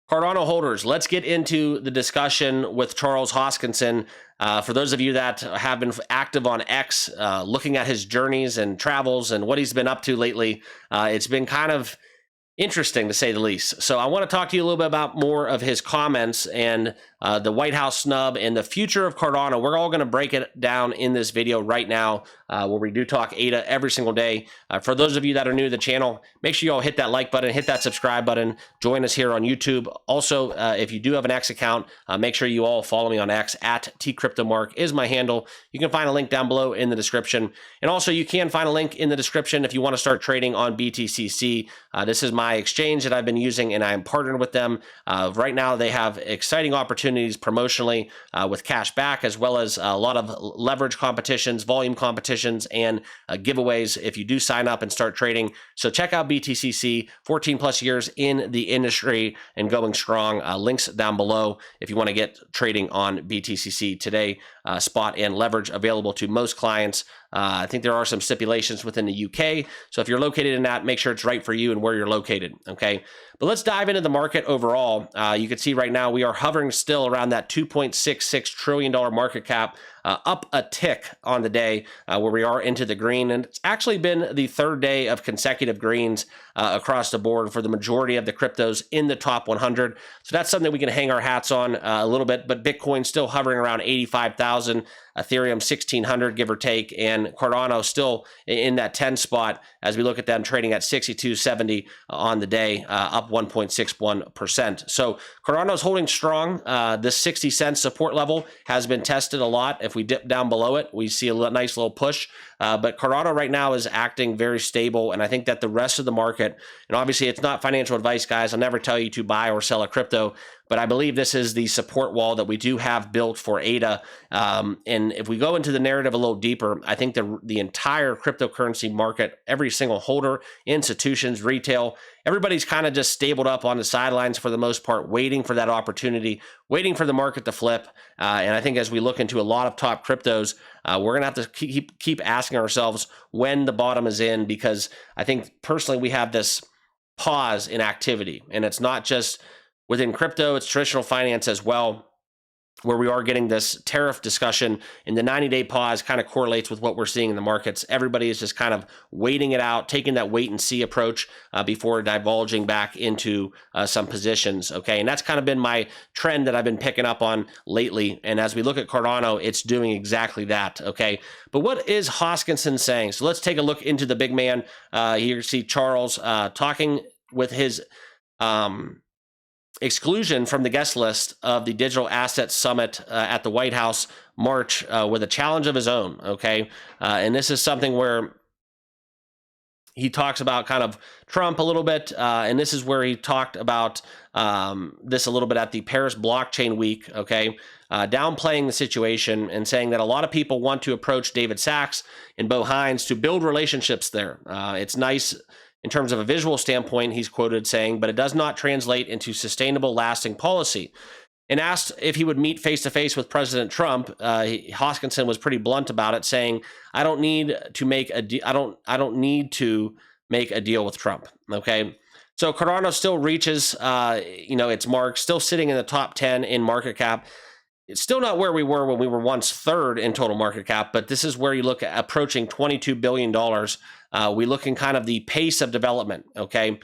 Cardano holders, let's get into the discussion with Charles Hoskinson. For those of you that have been active on X, looking at his journeys and travels and what he's been up to lately, it's been kind of interesting to say the least. So I want to talk to you a little bit about more of his comments and the White House snub and the future of Cardano. We're all going to break it down in this video right now, where we do talk ADA every single day. For those of you that are new to the channel, make sure you all hit that like button, hit that subscribe button, join us here on YouTube. Also, if you do have an X account, make sure you all follow me on X at tcryptomark is my handle. You can find a link down below in the description. And also you can find a link in the description if you want to start trading on BTCC. This is my exchange that I've been using, and I am partnered with them. Right now, they have exciting opportunities promotionally with cash back, as well as a lot of leverage competitions, volume competitions, and giveaways if you do sign up and start trading. So check out BTCC, 14 plus years in the industry and going strong. Links down below if you want to get trading on BTCC today. Spot and leverage available to most clients. I think there are some stipulations within the UK. So if you're located in that, make sure it's right for you and where you're located. Okay. But let's dive into the market overall. You can see right now we are hovering still around that $2.66 trillion market cap, up a tick on the day, where we are into the green. And it's actually been the third day of consecutive greens across the board for the majority of the cryptos in the top 100. So that's something we can hang our hats on a little bit. But Bitcoin still hovering around 85,000. Ethereum 1,600, give or take, and Cardano still in that 10 spot as we look at them trading at 62.70 on the day, up 1.61%. So Cardano's holding strong. This 60 cent support level has been tested a lot. If we dip down below it, we see a nice little push. But Cardano right now is acting very stable, and I think that the rest of the market, and obviously it's not financial advice, guys. I'll never tell you to buy or sell a crypto, but I believe this is the support wall that we do have built for ADA. And if we go into the narrative a little deeper, I think the entire cryptocurrency market, every single holder, institutions, retail, everybody's kind of just stabled up on the sidelines for the most part, waiting for that opportunity, waiting for the market to flip. And I think as we look into a lot of top cryptos, we're going to have to keep asking ourselves when the bottom is in, because I think personally we have this pause in activity, and it's not just within crypto, it's traditional finance as well, where we are getting this tariff discussion, and the 90-day pause kind of correlates with what we're seeing in the markets. Everybody is just kind of waiting it out, taking that wait and see approach before divulging back into some positions. Okay, and that's kind of been my trend that I've been picking up on lately. And as we look at Cardano, it's doing exactly that. Okay, but what is Hoskinson saying? So let's take a look into the big man. Here you see Charles talking with his exclusion from the guest list of the Digital Assets Summit at the White House March with a challenge of his own, okay? And this is something where he talks about kind of Trump a little bit, and this is where he talked about this a little bit at the Paris Blockchain Week, okay? Downplaying the situation and saying that a lot of people want to approach David Sachs and Bo Hines to build relationships there. It's nice in terms of a visual standpoint, he's quoted saying, but it does not translate into sustainable, lasting policy. And asked if he would meet face-to-face with President Trump, Hoskinson was pretty blunt about it, saying, "I don't need to make a deal with Trump." Okay, so Cardano still reaches, its mark, still sitting in the top 10 in market cap. It's still not where we were when we were once third in total market cap, but this is where you look at approaching $22 billion. We look in kind of the pace of development, okay?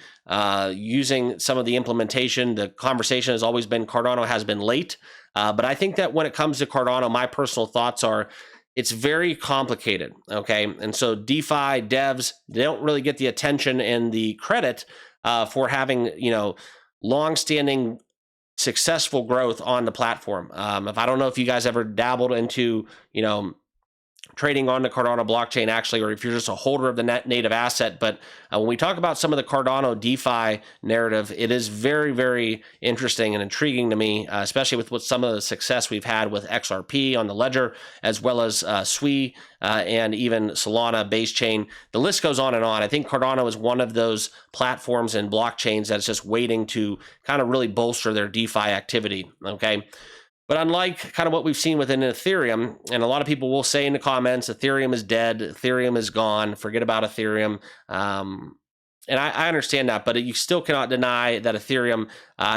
Using some of the implementation, the conversation has always been Cardano has been late. But I think that when it comes to Cardano, my personal thoughts are it's very complicated, okay? And so DeFi devs, they don't really get the attention and the credit for having, long-standing successful growth on the platform. If I don't know if you guys ever dabbled into, trading on the Cardano blockchain actually, or if you're just a holder of the native asset. But when we talk about some of the Cardano DeFi narrative, it is very, very interesting and intriguing to me, especially with some of the success we've had with XRP on the ledger, as well as SWI and even Solana base chain. The list goes on and on. I think Cardano is one of those platforms and blockchains that's just waiting to kind of really bolster their DeFi activity, okay? But unlike kind of what we've seen within Ethereum, and a lot of people will say in the comments, Ethereum is dead, Ethereum is gone, forget about Ethereum. And I understand that, but you still cannot deny that Ethereum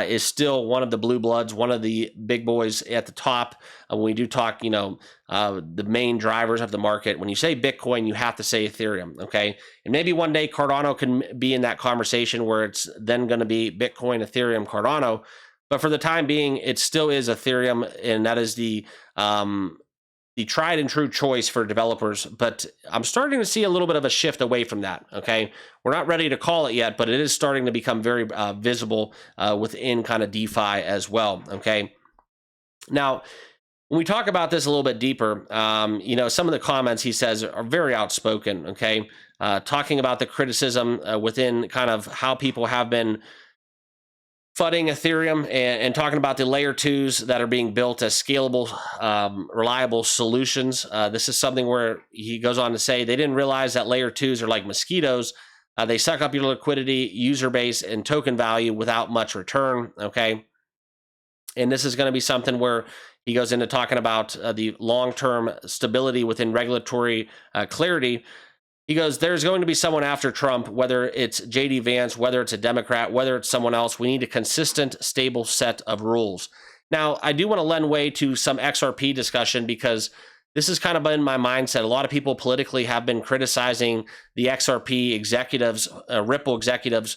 is still one of the blue bloods, one of the big boys at the top. When we do talk, the main drivers of the market, when you say Bitcoin, you have to say Ethereum, okay? And maybe one day Cardano can be in that conversation where it's then going to be Bitcoin, Ethereum, Cardano. But for the time being, it still is Ethereum, and that is the tried and true choice for developers. But I'm starting to see a little bit of a shift away from that. Okay, we're not ready to call it yet, but it is starting to become very visible within kind of DeFi as well. Okay, now when we talk about this a little bit deeper, some of the comments he says are very outspoken. Okay, talking about the criticism within kind of how people have been fudding Ethereum and talking about the layer twos that are being built as scalable, reliable solutions. This is something where he goes on to say they didn't realize that layer twos are like mosquitoes. They suck up your liquidity, user base, and token value without much return. Okay. And this is going to be something where he goes into talking about the long-term stability within regulatory clarity. He goes, there's going to be someone after Trump, whether it's JD Vance, whether it's a Democrat, whether it's someone else. We need a consistent, stable set of rules. Now, I do want to lend way to some XRP discussion because this has kind of been my mindset. A lot of people politically have been criticizing the XRP executives, Ripple executives,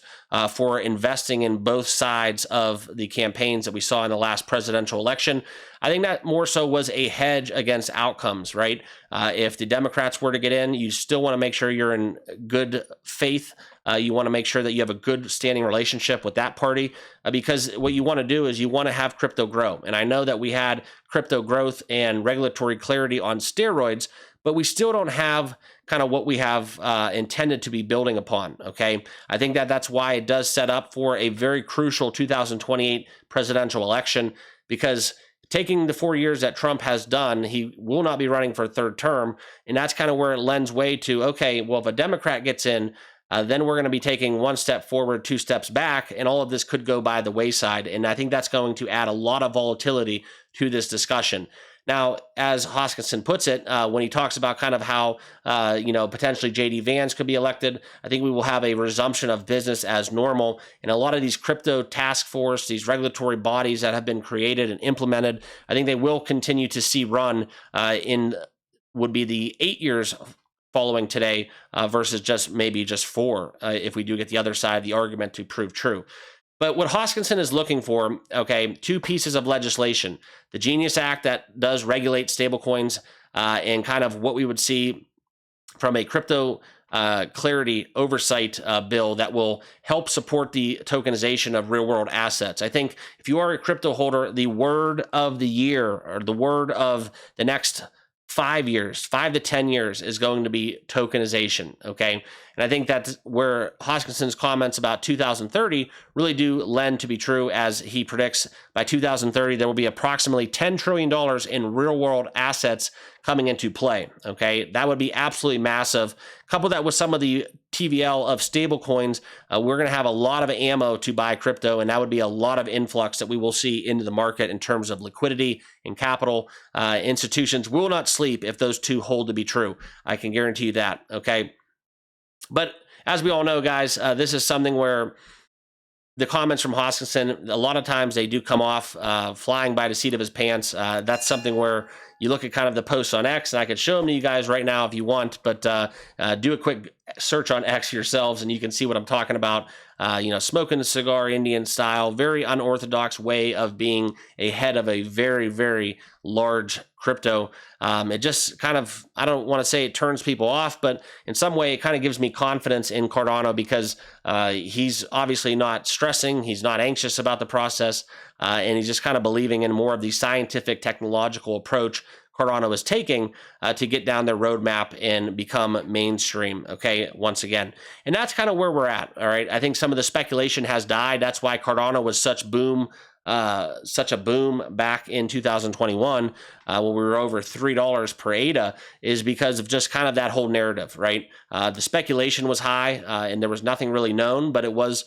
for investing in both sides of the campaigns that we saw in the last presidential election. I think that more so was a hedge against outcomes, right? If the Democrats were to get in, you still want to make sure you're in good faith. You want to make sure that you have a good standing relationship with that party because what you want to do is you want to have crypto grow. And I know that we had crypto growth and regulatory clarity on steroids, but we still don't have kind of what we have intended to be building upon, okay? I think that that's why it does set up for a very crucial 2028 presidential election because taking the 4 years that Trump has done, he will not be running for a third term. And that's kind of where it lends way to, okay, well, if a Democrat gets in, then we're going to be taking one step forward, two steps back, and all of this could go by the wayside. And I think that's going to add a lot of volatility to this discussion. Now, as Hoskinson puts it, when he talks about kind of how, potentially JD Vance could be elected, I think we will have a resumption of business as normal. And a lot of these crypto task force, these regulatory bodies that have been created and implemented, I think they will continue to see run would be the 8 years following today versus just 4 if we do get the other side of the argument to prove true. But what Hoskinson is looking for, okay, 2 pieces of legislation. The Genius Act that does regulate stablecoins and kind of what we would see from a crypto clarity oversight bill that will help support the tokenization of real world assets. I think if you are a crypto holder, the word of the year or the word of the next 5 years, 5 to 10 years is going to be tokenization, okay? And I think that's where Hoskinson's comments about 2030 really do lend to be true as he predicts by 2030 there will be approximately $10 trillion in real-world assets coming into play, okay? That would be absolutely massive. Couple that with some of the TVL of stablecoins, we're going to have a lot of ammo to buy crypto, and that would be a lot of influx that we will see into the market in terms of liquidity and capital. Institutions will not sleep if those two hold to be true. I can guarantee you that, okay? But as we all know, guys, this is something where the comments from Hoskinson, a lot of times they do come off flying by the seat of his pants. That's something where you look at kind of the posts on X, and I could show them to you guys right now if you want, but do a quick search on X yourselves, and you can see what I'm talking about. Smoking a cigar Indian style, very unorthodox way of being a head of a very, very large crypto. It just kind of, I don't want to say it turns people off, but in some way it kind of gives me confidence in Cardano because he's obviously not stressing, he's not anxious about the process, and he's just kind of believing in more of the scientific technological approach Cardano is taking to get down their roadmap and become mainstream, okay, once again. And that's kind of where we're at, all right? I think some of the speculation has died. That's why Cardano was such a boom back in 2021 when we were over $3 per ADA is because of just kind of that whole narrative, right? The speculation was high and there was nothing really known, but it was,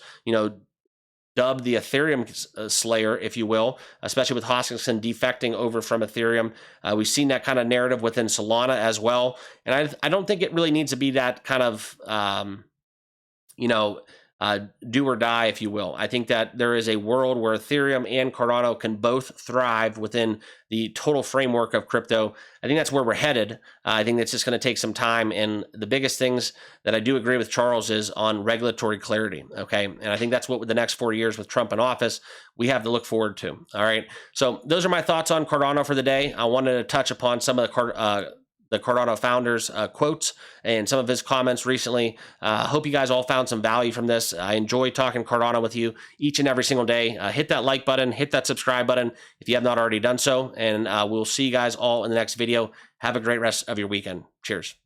dubbed the Ethereum slayer, if you will, especially with Hoskinson defecting over from Ethereum. We've seen that kind of narrative within Solana as well. And I don't think it really needs to be that kind of, do or die, if you will. I think that there is a world where Ethereum and Cardano can both thrive within the total framework of crypto. I think that's where we're headed. I think that's just going to take some time. And the biggest things that I do agree with Charles is on regulatory clarity. Okay. And I think that's what with the next 4 years with Trump in office, we have to look forward to. All right. So those are my thoughts on Cardano for the day. I wanted to touch upon some of the Cardano founder's quotes and some of his comments recently. Hope you guys all found some value from this. I enjoy talking Cardano with you each and every single day. Hit that like button, hit that subscribe button if you have not already done so, and we'll see you guys all in the next video. Have a great rest of your weekend. Cheers.